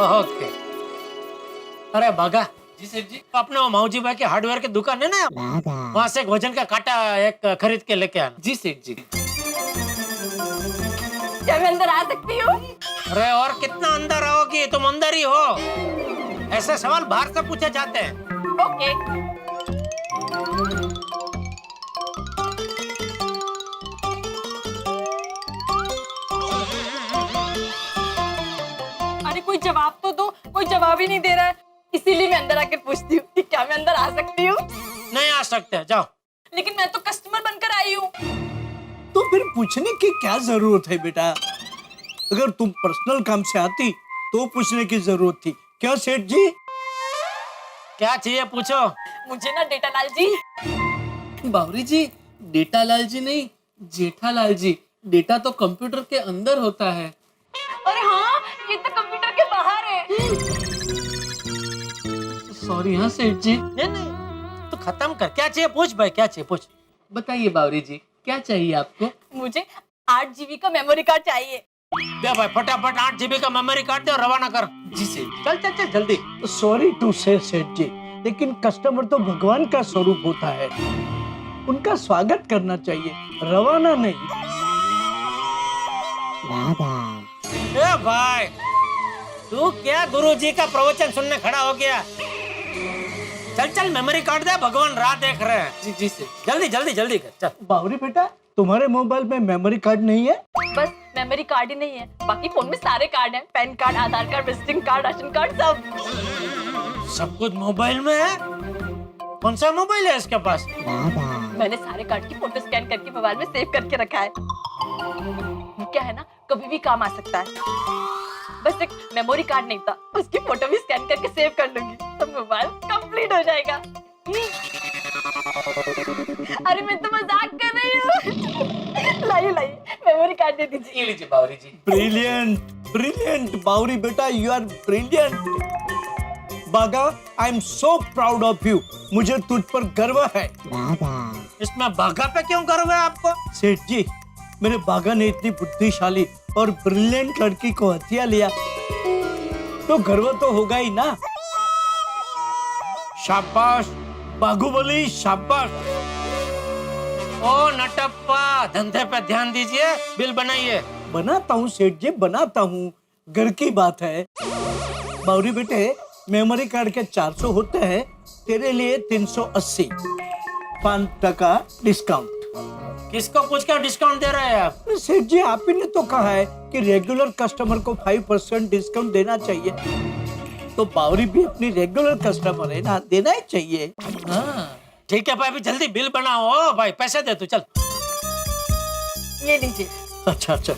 Okay. अरे बागा जी सेठ जी। अपने वो माऊजी भाई की हार्डवेयर की दुकान है ना, वहाँ से एक वजन का कांटा एक खरीद के लेके आना। जी सेठ जी। क्या मैं अंदर आ सकती हूँ? अरे और कितना अंदर आओगी, तुम अंदर ही हो। ऐसे सवाल बाहर से पूछे जाते हैं। ओके। अरे कोई जवाब तो दो, कोई जवाब ही नहीं दे रहा है, इसीलिए मैं अंदर आकर पूछती हूँ कि क्या मैं अंदर आ सकती हूँ? नहीं आ सकते, जाओ। लेकिन मैं तो कस्टमर बनकर आई हूँ। तो फिर पूछने की क्या जरूरत है बेटा? अगर तुम पर्सनल काम से आती तो पूछने की जरूरत थी। क्या सेठ जी? क्या चाहिए पूछो। मुझे ना डेटालाल जी। बावरी जी, डेटालाल जी नहीं, जेठालाल जी। डेटा तो कंप्यूटर के अंदर होता है। अरे हाँ, ये तो कंप्यूटर के बाहर है। सॉरी हाँ सेठ जी। नहीं नहीं, तो खत्म कर। क्या चाहिए पूछ भाई, क्या चाहिए पूछ। बताइए बावरी जी, क्या चाहिए आपको? मुझे 8 GB का मेमोरी कार्ड चाहिए। दे भाई फटाफट 8 GB का मेमोरी कार्ड दे और रवाना कर। जी सेठ जी। चल चल चल जल्दी। सॉरी टू से सेठ जी, लेकिन कस्टमर तो भगवान का स्वरूप होता है, उनका स्वागत करना चाहिए, रवाना नहीं। ए भाई, तू क्या गुरुजी का प्रवचन सुनने खड़ा हो गया? चल चल मेमोरी कार्ड दे, भगवान राह देख रहे हैं। जी जी सेठ। जल्दी जल्दी जल्दी कर चल। बावरी बेटा, तुम्हारे मोबाइल में मेमोरी कार्ड नहीं है? बस मेमोरी कार्ड ही नहीं है, बाकी फोन में सारे कार्ड हैं। PAN card, Aadhaar card, visiting card, ration card, सब। सब कुछ मोबाइल में है? कौन सा मोबाइल है इसके पास? मैंने सारे कार्ड की फोटो स्कैन करके मोबाइल में सेव करके रखा है। क्या है ना, कभी भी काम आ सकता है। बस एक मेमोरी कार्ड नहीं था, उसकी फोटो भी स्कैन करके सेव कर लूंगी तो मोबाइल कंप्लीट हो जाएगा। अरे मैं तो मजाक कर रही हूँ। लाइए लाइए, मेमोरी कार्ड दे दीजिए। ये लीजिए बावरी जी। ब्रिलियंट ब्रिलियंट बावरी बेटा, you are brilliant. Bagha, I am so proud of you. मुझे तुझ पर गर्व है। इसमें बाघा पे क्यों गर्व है आपको? सेठ जी, मेरे बागा ने इतनी बुद्धिशाली और ब्रिलियंट लड़की को हथिया लिया तो गर्व तो होगा ही ना। शाबाश बाहुबली, शाबाश। ओ नटप्पा, धंधे पे ध्यान दीजिए, बिल बनाइए। बनाता हूँ सेठ जी, बनाता हूँ, घर की बात है। बावरी बेटे, मेमोरी कार्ड के 400 होते हैं, तेरे लिए 380, 5% डिस्काउंट। किसको पूछ कर डिस्काउंट दे रहे हैं आप? सेठ जी, आप ही ने तो कहा है कि रेगुलर कस्टमर को 5% डिस्काउंट देना चाहिए, तो बावरी भी अपनी रेगुलर कस्टमर है ना, देना ही चाहिए। हाँ ठीक है भाई, अभी जल्दी बिल बनाओ। ओ भाई पैसे दे तू, चल। ये लीजिए। अच्छा अच्छा,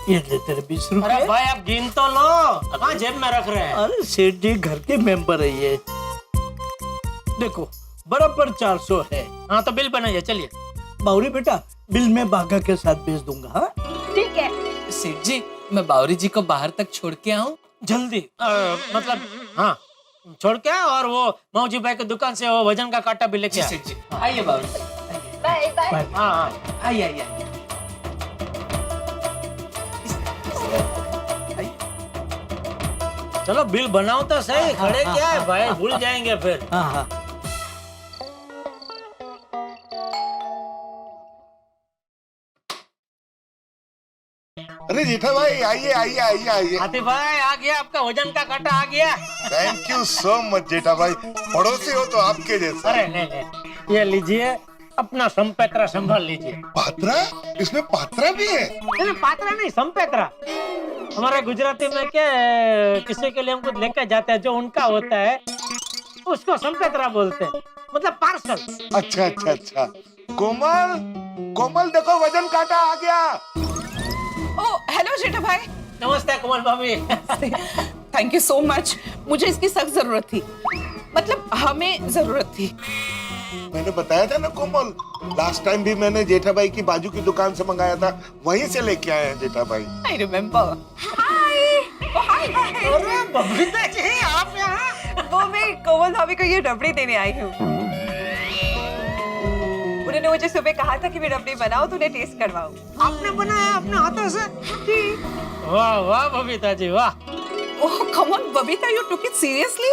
ये ले तेरे 20 अरे रुपए। भाई आप गिन तो लो, कहाँ जेब में रख रहे हैं? अरे सेठ जी, घर के मेंबर है ये। देखो बराबर 400 है। हाँ तो बिल बनाइए, चलिए। बावरी बेटा, बिल मैं बागा के साथ भेज दूंगा। हाँ ठीक है। सेठ जी, मैं बावरी जी को बाहर तक छोड़ के आऊं? जल्दी मतलब हाँ छोड़ के आ, और वो मौजी भाई की दुकान से वो वजन का कांटा भी लेके जी आ। सेठ जी। आइए बावरी जी। Bye bye. हाँ हाँ आइए आइए। चलो बिल बनाओ तो सही, खड़े क्या है भाई, भूल जाएंगे फिर। हाँ हाँ। अरे जेठा भाई, आइए आइए आइए आइए। हाथी भाई आ गया, आपका वजन का कांटा आ गया। थैंक यू सो मच जेठा भाई, पड़ोसी हो तो आपके जैसा। अरे नहीं नहीं, ये लीजिए, अपना संपेत्रा संभाल लीजिए। पात्रा? इसमें पात्रा भी है? नहीं पात्रा नहीं, संपेत्रा। हमारे गुजराती में क्या, किसी के लिए हम कुछ लेकर जाते हैं, जो उनका होता है उसको संपेत्रा बोलते हैं, मतलब पार्सल। अच्छा अच्छा अच्छा। कोमल, कोमल देखो वजन काटा आ गया। ओ हेलो जेठा भाई। नमस्ते कोमल भाभी। थैंक यू सो मच, मुझे इसकी सख्त जरूरत थी, मतलब हमें जरूरत थी। मैंने बताया था ना कोमल, लास्ट टाइम भी मैंने जेठा भाई की बाजू की दुकान से मंगाया था, वहीं से लेके आए हैं जेठा भाई। I remember. हाय। अरे बबीता जी, आप यहाँ? वो मैं कोमल भाभी को ये रबड़ी देने आई हूँ। उन्होंने मुझे सुबह कहा था कि मैं रबड़ी बनाऊं तो उन्हें टेस्ट करवाऊं। आपने बनाया अपने हाथों से? वाह वाह बबीता जी वाह। Oh come on Babita, you took it seriously?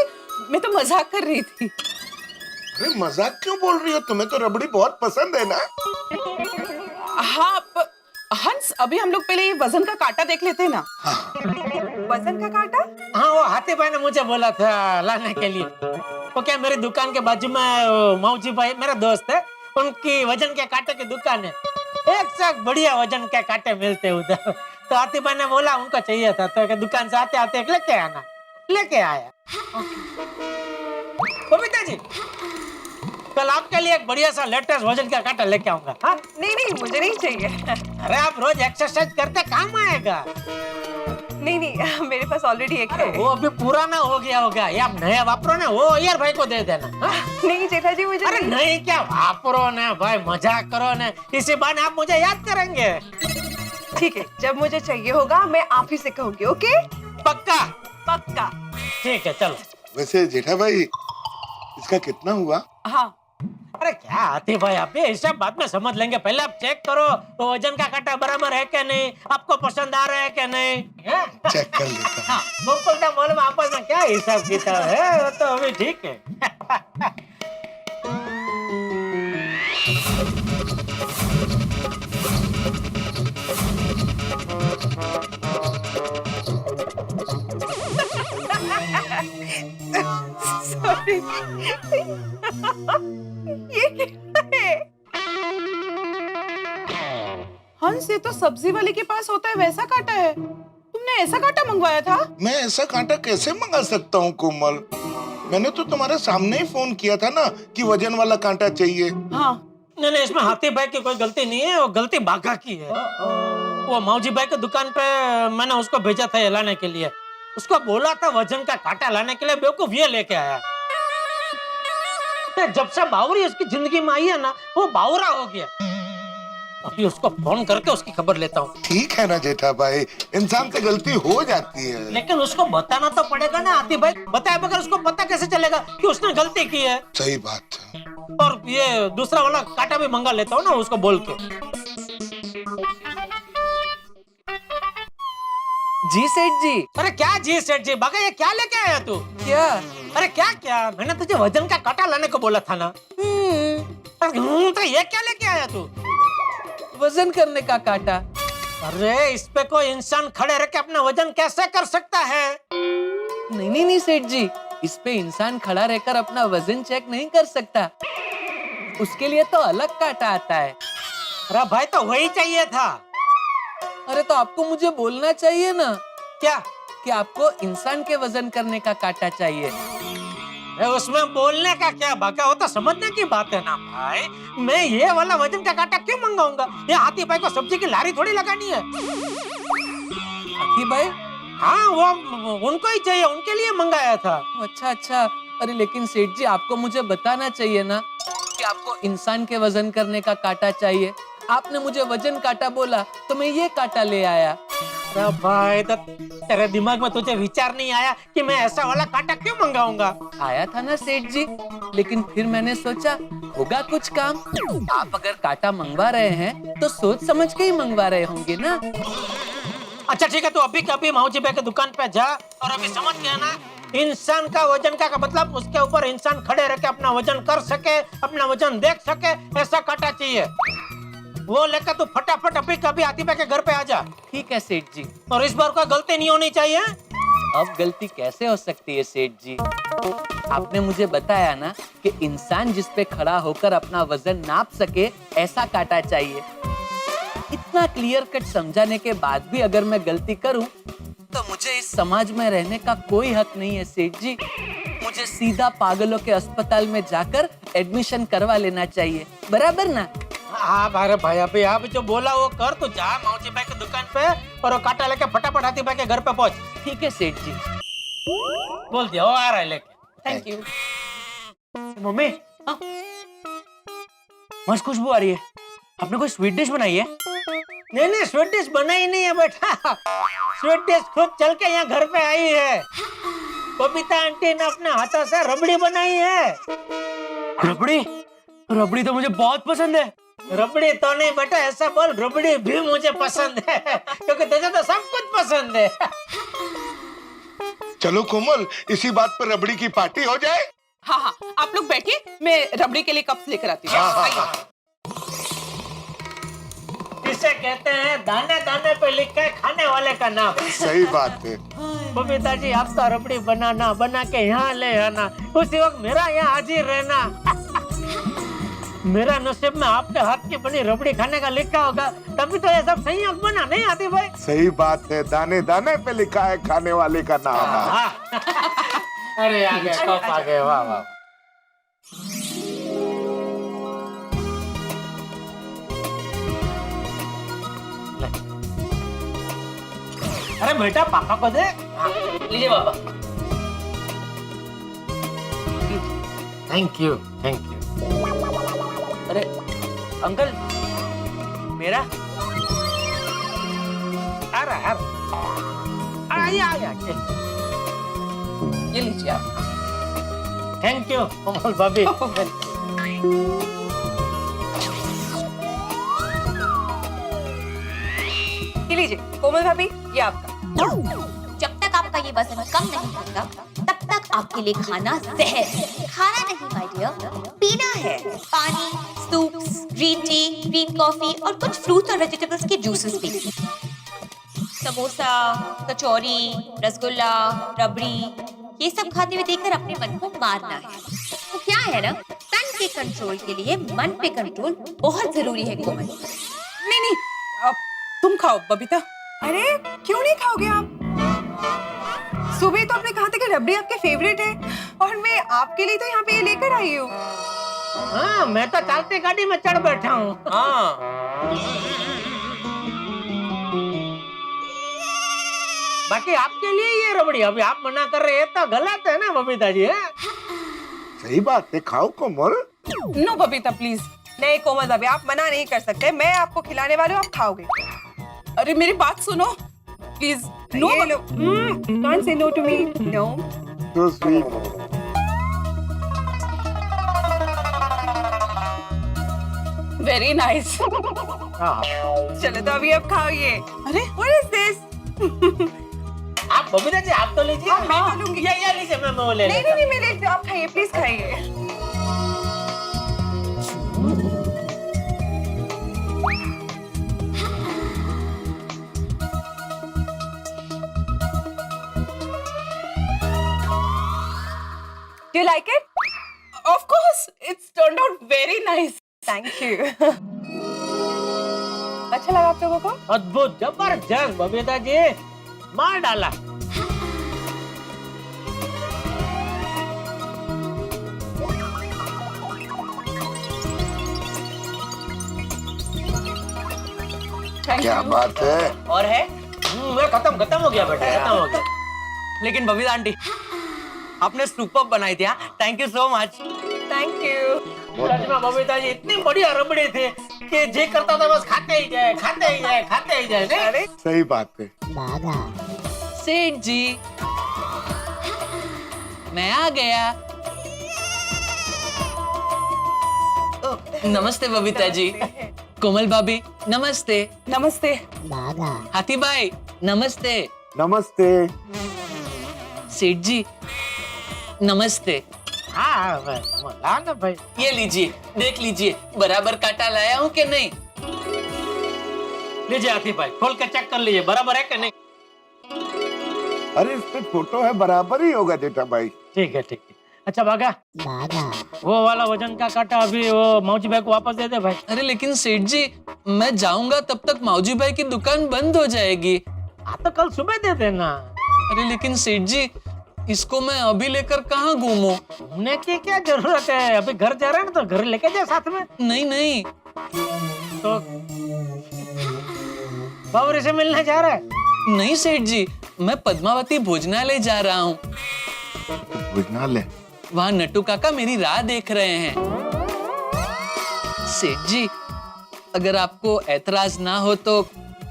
मैं तो मजाक कर रही थी। अरे मजाक क्यों बोल रही हो? तुम्हें तो रबड़ी बहुत पसंद है ना? हाँ हंस, अभी हम लोग पहले ये वजन का कांटा देख लेते हैं ना। वजन का कांटा? हाँ, वो हाथी भाई ने मुझे बोला था लाने के लिए। वो क्या, मेरी दुकान के बाजू में मौजी भाई मेरा दोस्त है, उनकी वजन के कांटे की दुकान है। एक से एक बढ़िया वजन के कांटे मिलते हैं उधर। तो हाथी भाई ने बोला उनको चाहिए था, तो दुकान से आते आते एक लेके आना, लेके आया। बबीता जी, कल आपके लिए एक बढ़िया सा लेटेस्ट वजन का कांटा लेके आऊंगा। हाँ? नहीं मुझे नहीं चाहिए। अरे आप रोज एक्सरसाइज करते काम आएगा। नहीं मेरे पास ऑलरेडी एक है। वो अभी पुराना हो गया होगा, ये आप नया वापरो ना, वो यार भाई को दे देना। हाँ? नहीं जेठा जी मुझे अरे नहीं क्या वापरो ना भाई, मजाक करो ना, इसी बहाने आप मुझे याद करेंगे। ठीक है, जब मुझे चाहिए होगा मैं आप ही से कहूंगी। ओके? पक्का? पक्का। ठीक है चलो। वैसे जेठा भाई, इसका कितना हुआ? हाँ अरे क्या आती भाई, आप ये सब बाद में समझ लेंगे, पहले आप चेक करो वो वजन का कांटा बराबर है क्या नहीं, आपको पसंद आ रहा है क्या नहीं। हाँ? चेक कर लेता हूँ। हाँ, गोकुलदा मॉल में आपस में क्या हिसाब किताब है, वो तो अभी ठीक है। सॉरी। ये क्या है? हंस, ये तो सब्जी वाले के पास होता है वैसा कांटा है। तुमने ऐसा कांटा मंगवाया था? मैं ऐसा कांटा कैसे मंगा सकता हूँ कोमल? मैंने तो तुम्हारे सामने ही फोन किया था ना कि वजन वाला कांटा चाहिए। हाँ। नहीं, इसमें हाथी भाई की कोई गलती नहीं है, वो गलती बाघा की है। वो मौजी भाई की दुकान पे मैंने उसको भेजा था ये लाने के लिए, उसको बोला था वजन का कांटा लाने के लिए, बेवकूफ ये लेके आया। जब से बावरी उसकी जिंदगी में आई है ना, वो बावरा हो गया। अभी उसको फोन करके उसकी खबर लेता हूँ। ठीक है ना जेठा भाई, इंसान से गलती हो जाती है। लेकिन उसको बताना तो पड़ेगा ना हाथी भाई, बताए बगैर उसको पता कैसे चलेगा कि उसने गलती की है। सही बात है। और ये दूसरा वाला कांटा भी मंगा लेता हूँ ना उसको बोल के। जी सेठ जी। अरे क्या जी सेठ जी, बाका ये क्या लेके आया तू? क्या? अरे क्या, मैंने तुझे वजन का कांटा लाने को बोला था ना। तो ये क्या लेके आया तू? वजन करने का कांटा। अरे इस पे कोई इंसान खड़े रह के अपना वजन कैसे कर सकता है? नहीं सेठ जी, इस पे इंसान खड़ा रहकर अपना वजन चेक नहीं कर सकता, उसके लिए तो अलग कांटा आता है। अरे भाई तो वही चाहिए था। अरे तो आपको मुझे बोलना चाहिए ना क्या कि आपको इंसान के वजन करने का कांटा चाहिए। उसमें बोलने का क्या बाका, वो तो समझने की बात है ना भाई। मैं ये वाला वजन का कांटा क्यों मंगाऊंगा? ये हाथी भाई को सब्जी की लारी थोड़ी लगानी है। हाथी भाई? हाँ, वो उनको ही चाहिए, उनके लिए मंगाया था। अच्छा। अरे लेकिन सेठ जी, आपको मुझे बताना चाहिए ना कि आपको इंसान के वजन करने का कांटा चाहिए। आपने मुझे वजन कांटा बोला तो मैं ये कांटा ले आया। अरे भाई, तो तेरे दिमाग में तुझे विचार नहीं आया कि मैं ऐसा वाला कांटा क्यों मंगाऊंगा? आया था ना सेठ जी, लेकिन फिर मैंने सोचा होगा कुछ काम। आप अगर कांटा मंगवा रहे हैं तो सोच समझ के ही मंगवा रहे होंगे ना। अच्छा ठीक है, तो अभी के अभी मौजी भाई की दुकान पे जा और अभी समझ गया ना, इंसान का वजन का मतलब उसके ऊपर इंसान खड़े रह के अपना वजन कर सके, अपना वजन देख सके, ऐसा कांटा चाहिए। वो लेकर तू फटाफट अभी कभी हाथी भाई के घर पे आ जा। ठीक है सेठ जी। और इस बार कोई गलती नहीं होनी चाहिए। अब गलती कैसे हो सकती है सेठ जी? आपने मुझे बताया ना कि इंसान जिस पे खड़ा होकर अपना वजन नाप सके, ऐसा कांटा चाहिए। इतना क्लियर कट समझाने के बाद भी अगर मैं गलती करूं तो मुझे इस समाज में रहने का कोई हक नहीं है सेठ जी। मुझे सीधा पागलों के अस्पताल में जाकर एडमिशन करवा लेना चाहिए, बराबर ना? हाँ अरे भाई, अभी आप जो बोला वो कर, तो जा मौजी भाई की दुकान पे और वो कांटा लेके फटाफट हाथी भाई के घर पे पहुंच। ठीक है सेठ जी। बोल दिया, वो आ रहा है लेके। Thank you. मम्मी, मस्त खुशबू आ रही है। आपने कोई स्वीट डिश बनाई है? नहीं, स्वीट डिश बनाई नहीं है बेटा, स्वीट डिश खुद चल के यहाँ घर पे आई है। बबीता आंटी ने अपने हाथों से रबड़ी बनाई है। रबड़ी तो मुझे बहुत पसंद है। रबड़ी तो नहीं बेटा, ऐसा बोल, रबड़ी भी मुझे पसंद है, क्योंकि तुझे तो सब कुछ पसंद है। चलो कोमल, इसी बात पर रबड़ी की पार्टी हो जाए। हाँ हाँ, आप लोग बैठिए, मैं रबड़ी के लिए कप्स लेकर आती हूँ। हाँ, हाँ, आइए। हाँ। इसे कहते हैं दाने दाने पे लिखा है खाने वाले का नाम। सही बात है। बबीता जी, आपका रबड़ी बनाना, बना के यहाँ ले आना, उसी वक्त मेरा यहाँ हाजिर रहना। मेरा नसीब में आपके हाथ की बनी रबड़ी खाने का लिखा होगा, तभी तो ये सब संयोग बना, नहीं आती भाई? सही बात है, दाने दाने पे लिखा है खाने वाले का नाम। हाँ। अरे आ गए, कप आ गए, वाह वाह। अरे बेटा, पापा को दे। लीजिए पापा। Thank you, thank you. अरे अंकल, मेरा आ रहा। ये लीजिए आप। थैंक यू कोमल भाभी। ये लीजिए कोमल भाभी, ये आपका। जब तक आपका ये वजन कम नहीं होता तब तक आपके लिए खाना जहर है। खाना नहीं माय डियर, पीना है। पानी, soups, green tea, green coffee और कुछ फ्रूट्स और वेजिटेबल्स के जूसेस भी। समोसा, कचौरी, रसगुल्ला, रबड़ी, ये सब खाते हुए देखकर अपने मन को मारना है। तो क्या है ना, तन के कंट्रोल के लिए मन पे कंट्रोल बहुत जरूरी है कोमल। नहीं नहीं, अब तुम खाओ बबीता। अरे क्यों नहीं खाओगे आप? सुबह तो आपने कहा था कि रबड़ी आपके फेवरेट है, और मैं आपके लिए तो यहाँ पे ये लेकर आई हूँ। हाँ, मैं तो चलती गाड़ी में चढ़ बैठा हूँ। हाँ, बाकी आपके लिए ये रबड़ी, अभी आप मना कर रहे हैं तो गलत है ना बबीता जी? है? सही बात है, खाओ कोमल। No Babita please. नहीं कोमल भाभी, आप मना नहीं कर सकते, मैं आपको खिलाने वाली हूँ, आप खाओगे। अरे मेरी बात सुनो please. No, can't say no to me. No. तो स्वीट। Very nice. हाँ। चलो तो अभी आप खाओ ये। अरे व्हाट इज दिस? आप बबीता जी, आप तो लीजिए। हाँ, मैं तो लूंगी। ये लीजिए, मैं वो ले नहीं लेता नहीं नहीं, मैं लेती हूँ, आप खाइए प्लीज खाइए। Do you like it? Of course, it's turned out very nice. Thank you. अच्छा लगा आप लोगों को? अद्भुत, जबरदस्त बबीता जी, मार डाला। Thank क्या you. बात है। और है। मैं खत्म हो गया बेटा, खत्म हो गया। लेकिन बबीता आंटी, आपने सुपर बनाई थी। Thank you so much. Thank you. सच में बबीता जी, इतनी बढ़िया रबड़ी थी कि जी करता था बस खाते ही जाए, खाते ही जाए, खाते ही जाए। नहीं? अरे सही बात है। सेठ जी, मैं आ गया। नमस्ते बबीता जी। कोमल भाभी नमस्ते। नमस्ते। हाथी भाई नमस्ते। नमस्ते। सेठ जी नमस्ते। हाँ भाई, ला ना भाई। ये लीजिए, देख लीजिए बराबर काटा लाया हूँ कि नहीं। लीजिए हाथी भाई, खोल के चेक कर लीजिए, बराबर है कि नहीं? अरे इस पे फोटो है, बराबर ही होगा जेठा भाई। ठीक है, ठीक है। अच्छा भागा, वो वाला वजन का काटा अभी वो मौजी भाई को वापस दे दे भाई। अरे लेकिन सेठ जी, मैं जाऊंगा तब तक मौजी भाई की दुकान बंद हो जाएगी। हाँ तो कल सुबह दे देना। अरे लेकिन सेठ जी, इसको मैं अभी लेकर कहाँ घूमूं? घूमने की क्या जरूरत है, अभी घर जा रहे हैं ना, तो घर लेके जाए साथ में। नहीं नहीं, तो बाबरी से मिलने जा रहा है? नहीं सेठ जी, मैं पद्मावती भोजनालय जा रहा हूँ। भोजनालय? वहाँ नट्टू काका मेरी राह देख रहे हैं। सेठ जी, अगर आपको ऐतराज ना हो तो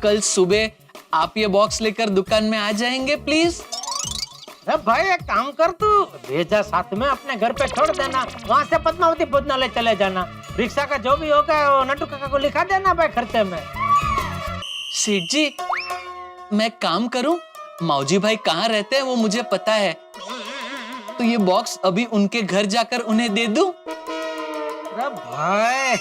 कल सुबह आप ये बॉक्स लेकर दुकान में आ जाएंगे प्लीज। अरे भाई एक काम कर, तू ले जा साथ में, अपने घर पे छोड़ देना, वहाँ से पद्मावती भोजनालय चले जाना। रिक्शा का जो भी होगा वो नट्टू काका को लिखा देना भाई खर्चे में। सेठ जी, मैं काम करूं, मौजी भाई कहाँ रहते हैं वो मुझे पता है, तो ये बॉक्स अभी उनके घर जाकर उन्हें दे दूं? अरे भाई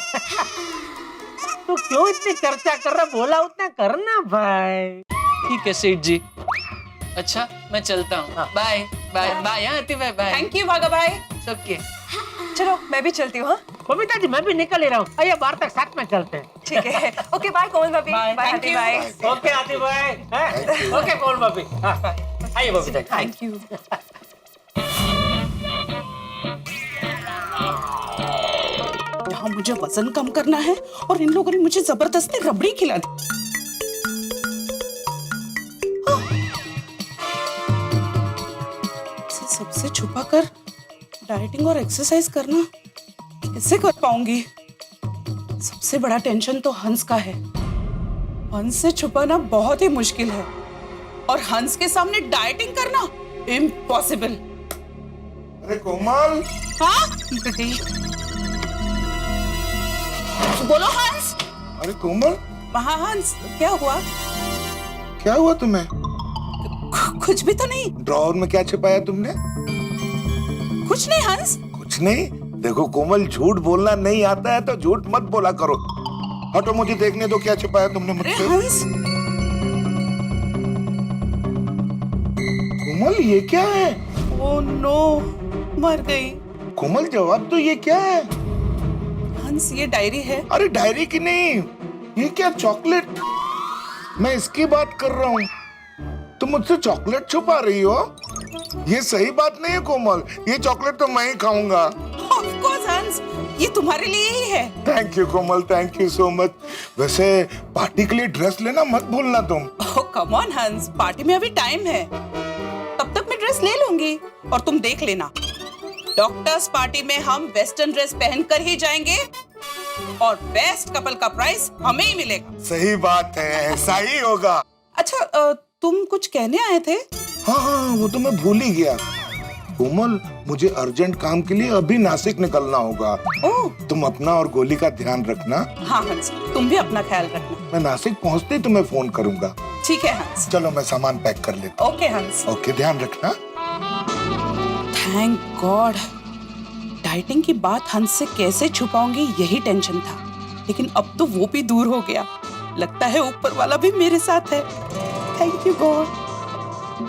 तू क्यों इतनी चर्चा कर रहा, बोला उतना करना भाई। ठीक है सेठ जी। अच्छा मैं चलता हूँ, बाय बाय बाय। आती भाई बाय। थैंक यू भागा भाई। सबके चलो मैं भी चलती हूँ। हाँ बबीता जी मैं भी निकल ही रहा हूँ, आइए बाहर तक साथ में चलते हैं। ठीक है। ओके बाय कोमल भाभी। Bye. बाय Thank हाथी you. भाई। ओके आती भाई, ओके कौन भाभी, आइए बबीता जी। Thank you. यहाँ मुझे वजन कम करना है और इन लोगों ने मुझे जबरदस्ती रबड़ी खिला दी। इसे सबसे छुपा कर डाइटिंग और एक्सरसाइज करना कैसे कर पाऊंगी? सबसे बड़ा टेंशन तो हंस का है। हंस से छुपाना बहुत ही मुश्किल है और हंस के सामने डाइटिंग करना इम्पॉसिबल। अरे कोमल, हाँ बोलो हंस। अरे कोमल, हाँ हंस क्या हुआ? क्या हुआ तुम्हें? कुछ भी तो नहीं। ड्रॉअर में क्या छिपाया तुमने? कुछ नहीं हंस। कुछ नहीं। देखो कोमल, झूठ बोलना नहीं आता है तो झूठ मत बोला करो। हटो, मुझे देखने दो क्या छिपाया तुमने अरे मुझसे। हंस कोमल ये क्या है? ओ नो, मर गई। कोमल जवाब तो, ये क्या है? हंस ये डायरी है। अरे डायरी की नहीं, ये क्या चॉकलेट? मैं इसकी बात कर रहा हूँ। तुम मुझसे चॉकलेट छुपा रही हो? ये सही बात नहीं है कोमल, ये चॉकलेट तो मैं ही खाऊंगा। ऑफ कोर्स हंस, ये तुम्हारे लिए ही है। Thank you Komal, thank you so much. वैसे पार्टी के लिए ड्रेस लेना मत भूलना तुम। ओह कम ऑन हंस, पार्टी में अभी टाइम है, तब तक मैं ड्रेस ले लूंगी। और तुम देख लेना, डॉक्टर्स पार्टी में हम वेस्टर्न ड्रेस पहनकर ही जाएंगे और बेस्ट कपल का प्राइज हमें ही मिलेगा। सही बात है, ऐसा ही होगा। अच्छा तुम कुछ कहने आए थे? हाँ, वो तो मैं भूल ही गया। कोमल, मुझे अर्जेंट काम के लिए अभी नासिक निकलना होगा। ओह तुम अपना और गोली का ध्यान रखना। हाँ हंस, तुम भी अपना ख्याल रखना। मैं नासिक पहुंचते ही तुम्हें फोन करूंगा। ठीक है हंस। चलो मैं सामान पैक कर लेता ओके हंस। हूँ। ओके, ध्यान रखना। थैंक गॉड, डाइटिंग की बात हंस से कैसे छुपाऊंगी यही टेंशन था, लेकिन अब तो वो भी दूर हो गया। लगता है ऊपर वाला भी मेरे साथ है। Thank you God.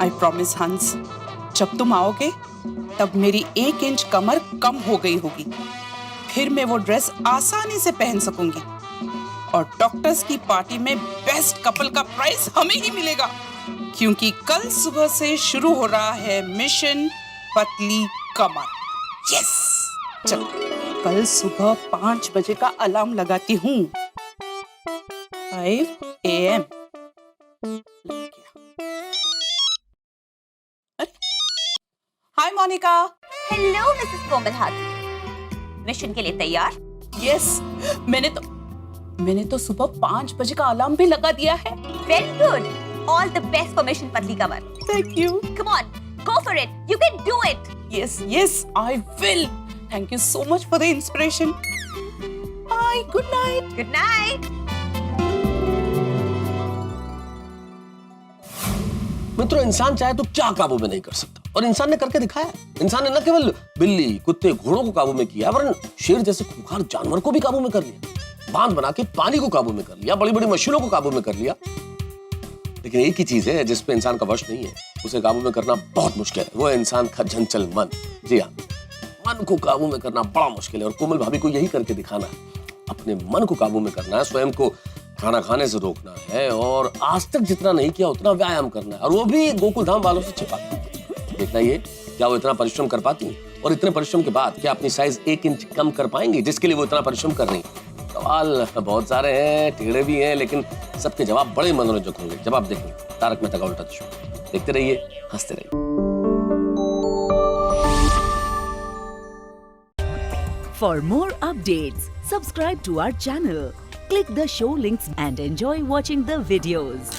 I promise हंस, जब तुम आओगे तब मेरी 1 इंच कमर कम हो गई होगी, फिर मैं वो ड्रेस आसानी से पहन सकूंगी और डॉक्टर्स की पार्टी में बेस्ट कपल का प्राइज हमें ही मिलेगा, क्योंकि कल सुबह से शुरू हो रहा है मिशन पतली कमर। यस, चलो कल सुबह 5 बजे का अलार्म लगाती हूँ। 5 AM। Hi Monica. Hello Mrs Komal Hathi, mission के लिए तैयार? यस, मैंने तो सुबह 5 बजे का अलार्म भी लगा दिया है। Very good, all the best for mission पतली कमर। Thank you. Come on, go for it, you can do it. Yes I will. Thank you so much for the inspiration. Bye, good night. Good night. मित्रों, इंसान चाहे तो क्या काबू में नहीं कर सकता, और इंसान ने करके दिखाया। इंसान ने न केवल बिल्ली, कुत्ते, घोड़ों को काबू में किया, वरन शेर जैसे खूंखार जानवर को भी काबू में कर लिया। बांध बना के पानी को काबू में कर लिया, बड़ी बड़ी मशीनों को काबू में कर लिया। लेकिन एक ही चीज है जिस पे इंसान का वश नहीं है, उसे काबू में करना बहुत मुश्किल है। वो है इंसान का चंचल मन। जी हाँ, मन को काबू में करना बड़ा मुश्किल है, और कोमल भाभी को यही करके दिखाना है। अपने मन को काबू में करना है, स्वयं को खाना खाने से रोकना है, और आज तक जितना नहीं किया उतना व्यायाम करना है, और वो भी गोकुल धाम वालों से छिपा। देखना ये, क्या वो इतना परिश्रम कर पाती हैं, और इतने परिश्रम के बाद क्या अपनी साइज 1 इंच कम कर पाएंगी, जिसके लिए वो इतना परिश्रम कर रही हैं। सवाल बहुत सारे हैं, टेढ़े भी हैं, लेकिन सबके जवाब बड़े मनोरंजक होंगे जब आप देखेंगे तारक मेहता का उल्टा चश्मा। देखते रहिए, हंसते रहिए। For more updates, subscribe to our channel, click the show links and enjoy watching the videos.